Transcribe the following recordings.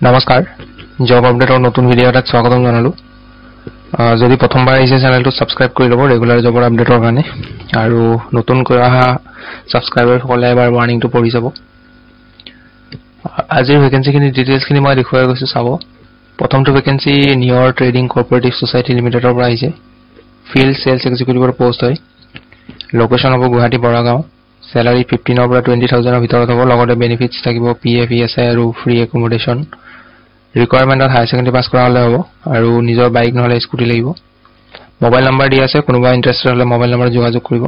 নমস্কাৰ জব আপডেটৰ নতুন ভিডিঅ' এটাত স্বাগতম জনালো যদি প্ৰথমবাৰ এই চেনেলটো সাবস্ক্ৰাইব কৰি ল'ব ৰেগুলাৰ জবৰ আপডেটৰ কাৰণে আৰু নতুনকৈ অহা সাবস্ক্ৰাইবাৰ সকলে এবাৰ ৱাৰ্নিংটো পঢ়ি যাব আজিৰ ভেকেন্সিখিনি ডিটেইলছখিনি মই দেখুৱাই গৈছো চাব প্ৰথমটো vacancy neuro trading cooperative society লিমিটেডৰ পৰা আহিছে ফিল্ড সেলছ এক্সিকিউটিভৰ পোষ্ট হয় লোকেশন হ'ব গুৱাহাটী বৰাগাঁও salary 15 পৰা 20000 ৰ ভিতৰত হ'ব লগতে বেনিফিটস থাকিব PF ESI আৰু ফ্ৰী একমোডেশন ৰিকোয়াৰমেন্টত হাই সেকেন্ডাৰী পাস কৰা হলে হ'ব আৰু নিজৰ বাইক নহলে স্কুটি লাগিব মোবাইল নম্বৰ দিয়া আছে কোনোবা ইন্টাৰেস্টেড হলে মোবাইল নম্বৰ যোগাযোগ কৰিব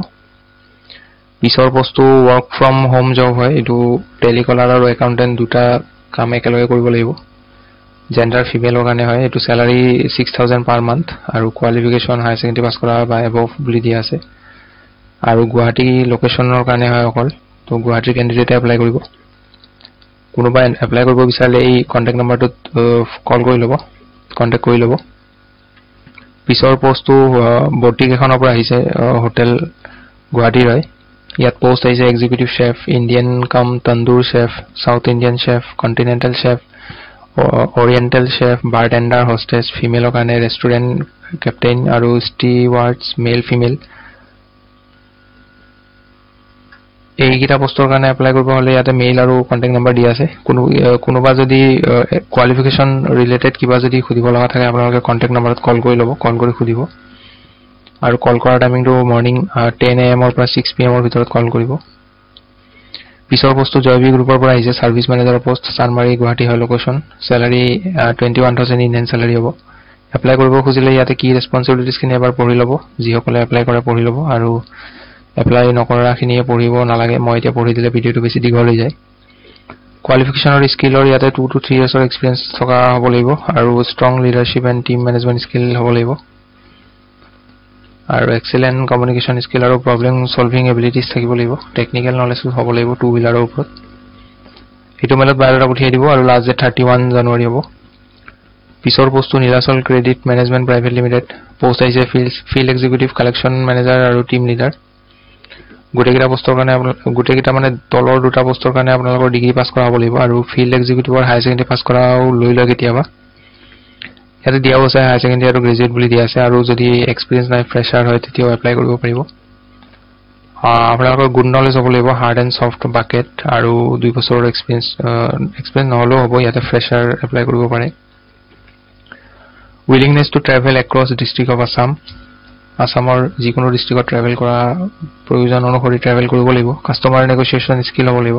পিছৰ পোষ্টটো ওয়াৰ্ক ফ্ৰম হোম জব হয় এটো টেলিকলাৰ আৰু একাউন্টেন্ট দুটা কাম একেলগে কৰিব লাগিব জেন্ডাৰ ফিমেলৰ কাৰণে হয় এটো salary 6000 পাৰ মান্থ আৰু কোৱালিফিকেশন হাই সেকেন্ডাৰী পাস কৰা বা এবভ বুলি দিয়া আছে আৰু গুৱাহাটী লোকেশনৰ কাৰণে হয় অকল তো গুৱাহাটীৰ ক্যান্ডিডেটে এপ্লাই কৰিব কোনোবা এপ্লাই কৰিব বিচাৰলে এই কন্টাক্ট নম্বৰটোত কল কৰি ল'ব কন্টাক্ট কৰি ল'ব পিছৰ পোষ্টটো বটিক এখনৰ পৰা আহিছে হোটেল গুৱাহাটীৰ হয় ইয়াত পোষ্ট আহিছে executive chef Indian cum tandoor chef South Indian chef continental chef oriental chef bartender hostess ফিমেলৰ কাৰণে ৰেষ্টুৰেন্ট কেপ্টেইন আৰু ষ্টিৱাৰ্ডছ মেল ফিমেল এইগিটা পোষ্টৰ কাৰণে এপ্লাই কৰিব হলে ইয়াতে মেইল আৰু কন্টাক্ট নম্বৰ দিয়া আছে কোনোবা যদি কোৱালিফিকেশন ৰিলেটেড কিবা যদি খুদিব লগা থাকে আপোনালোকে কন্টাক্ট নম্বৰত কল কৰি ল'ব কল কৰি খুদিব আৰু কল কৰাৰ টাইমিংটো মৰ্নিং 10 AM ৰ পৰা 6 PM ৰ ভিতৰত কল কৰিব পিছৰ পোষ্টটো জয়বি গ্ৰুপৰ পৰা আহিছে সাৰ্ভিস মেনেজাৰৰ পোষ্ট চানমাৰী গুৱাহাটী হয় লোকেশন salary 21000 ইণ্ডিয়ান salary হ'ব এপ্লাই কৰিব খুজিলে ইয়াতে কি ৰেসপন্সিবিলিটিজ খিনি এবাৰ পঢ়ি ল'ব যিসকলে এপ্লাই কৰে পঢ়ি ল'ব আৰু এপ্লাই নকৰাখিনিয়ে পঢ়িব নালাগে মই এতিয়া পঢ়ি দিলে ভিডিওটো বেছি দীঘল হৈ যায় কোৱালিফিকেশনৰ স্কিলৰ ইয়াতে 2 to 3 years এক্সপেৰিয়েন্স থকা হ'ব লাগিব আৰু strong leadership and team management skill হ'ব লাগিব আৰু এক্সেলেন্ট কমিউনিকেশন স্কিল আৰু প্ৰবলেম সলভিং এবিলিটিজ থাকিব লাগিব টেকনিক্যাল নলেজ হ'ব লাগিব 2 wheeler ওপৰত এটো মেলত বায়োডাটা পঠিয়াই দিব আৰু লাষ্ট ডেট 31 জানুৱাৰী হ'ব পিছৰ পোষ্টটো Nilachal credit management private limited post আহিছে ফিল্ড এক্সিকিউটিভ কালেকশন মেনেজাৰ আৰু টিম লিডাৰ গুটেকিটা পোষ্টৰ কাৰণে গুটেকিটা মানে তলৰ দুটা পোষ্টৰ কাৰণে আপোনালোকৰ ডিগ্ৰী পাস কৰা হ'ব লাগিব আৰু ফিল্ড এক্সিকিউটিভৰ হাই সেকেন্ডাৰী পাস কৰাও লৈ লয় কেতিয়াবা ইয়াতে দিয়া আছে হাই সেকেন্ডাৰী আৰু গ্ৰেজুৱেট বুলি দিয়া আছে আৰু যদি এক্সপেৰিয়েন্স নাই ফ্ৰেছাৰ হয় তেতিয়াও এপ্লাই কৰিব পাৰিব আপোনালোকৰ গুড নলেজ হ'ব লাগিব হাৰ্ড এণ্ড সফট বাকেট আৰু 2 বছৰৰ এক্সপেৰিয়েন্স নহলেও হ'ব ইয়াতে ফ্ৰেছাৰ এপ্লাই কৰিব পাৰে willingness to travel across district of Assam আসামৰ যিকোনো ডিস্ট্ৰিক্টত ট্ৰেভেল কৰা প্ৰয়োজন অনুসৰি ট্ৰেভেল কৰিব লাগিব কাস্টমাৰ নেগোচিয়েচন স্কিল হ'ব লাগিব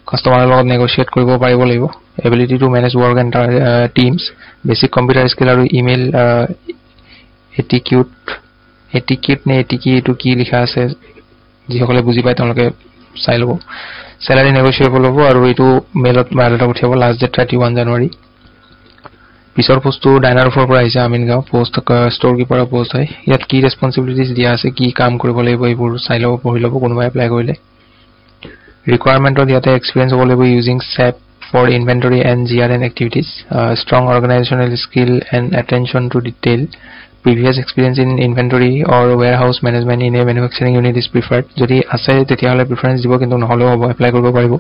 কাস্টমাৰৰ লগত নেগোচিয়েট কৰিব পাৰিব লাগিব ability to manage work and teams basic computer skill আৰু ইমেইল এটিকিউট নে এটিকিটো কি লিখা আছে যিসকলে বুজি পায় তেওঁলোকে চাই ল'ব স্যালাৰি নেগোচিয়েবল হ'ব আৰু এইটো মেইলত বায়োডাটা পঠিয়াব লাষ্ট ডেট 31 জানুৱাৰী পিছৰ পোষ্টটো ডাইনাৰফৰ পৰা আহিছে আমিনগাঁও পোষ্ট ষ্ট'ৰ কিপাৰৰ পোষ্ট হয় ইয়াত কি ৰেসপন্সিবিলিটিজ দিয়া আছে কি কাম কৰিব লাগিব এইবোৰ চাই ল'ব পঢ়ি ল'ব কোনোবা এপ্লাই কৰিলে ৰিকোয়াৰমেন্টত ইয়াতে এক্সপেৰিয়েন্স হ'ব লাগিব using SAP for inventory and GRN activities strong organizational skill and attention to detail previous experience in inventory or warehouse management in a manufacturing unit is preferred যদি আছে তেতিয়াহলে প্ৰিফাৰেন্স দিব কিন্তু নহলেও হ'ব এপ্লাই কৰিব পাৰিব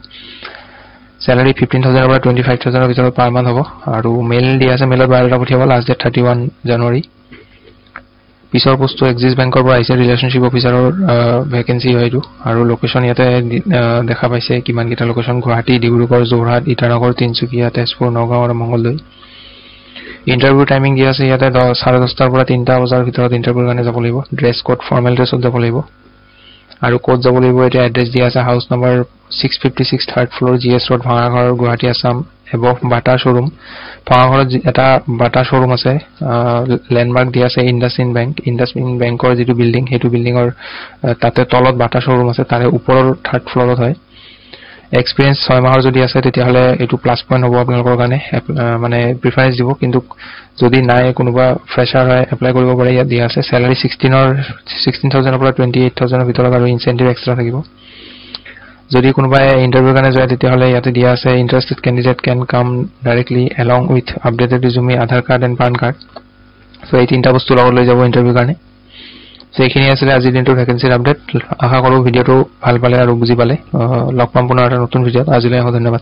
salary 15000 পৰা 25000 ৰ ভিতৰত পাৰ মান্থ হ'ব আৰু মেইল দিয়া আছে মেইলত বায়োডাটা পঠিয়াব লাষ্ট ডেট 31 জানুৱাৰী পিছৰ পোষ্টটো এক্সিস বেংকৰ পৰা আহিছে ৰিলেশনশিপ অফিচাৰৰ ভেকেন্সি হয়টো আৰু লোকেশন ইয়াতে দেখা পাইছে কিমান কিটা লোকেশন গুৱাহাটী ডিব্ৰুগড় যোৰহাট ইটানগৰ তিনচুকীয়া তেজপুৰ নগাঁও আৰু মংগলদৈ ইন্টাৰভিউ টাইমিং দিয়া আছে ইয়াতে 10:30 পৰা 3টা বজাৰ ভিতৰত ইন্টাৰভিউৰ কাৰণে যাব লাগিব ড্ৰেছ কোড ফৰ্মেল ড্ৰেছত যাব লাগিব আৰু কোড যাব লাগিব এটা এড্ৰেছ দিয়া আছে house number 656 third floor GS road Bhangagarh Guwahati Assam above Bata showroom ভাঙাঘৰত এটা বাটা শোৰুম আছে ল্যান্ডমাৰ্ক দিয়া আছে ইন্ডাসইন বেংকৰ যেটো বিল্ডিং হেতু বিল্ডিংৰ তাতে তলত বাটা শোৰুম আছে তাৰে ওপৰৰ থাৰ্ড ফ্লোৰত হয় এক্সপেৰিয়েন্স 6 মাহৰ যদি আছে তেতিয়াহলে এটো প্লাস পইণ্ট হ'ব আপোনালোকৰ কাৰণে মানে প্ৰিফাৰেন্স দিব কিন্তু যদি নাই কোনোবা ফ্ৰেছাৰ হয় এপ্লাই কৰিব পাৰে ইয়াত দিয়া আছে salary 16000 পৰা 28000 ৰ ভিতৰত আৰু ইনসেন্টিভ এক্সট্ৰা থাকিব যদি কোনোবা ইন্টাৰভিউ কাৰণে যায় তেতিয়াহলে ইয়াতে দিয়া আছে interested candidate can come directly along with updated resume Aadhaar card and PAN card so এই তিনটা বস্তু লগত লৈ যাব ইন্টাৰভিউ কাৰণে সেইখিনি আছিল আজিৰ দিনটোৰ ভেকেন্সিৰ আপডেট আশা কৰো ভিডিওটো ভাল পালে আৰু বুজি পালে লগ পাম পুনৰ এটা নতুন ভিডিওত আজিলৈ ধন্যবাদ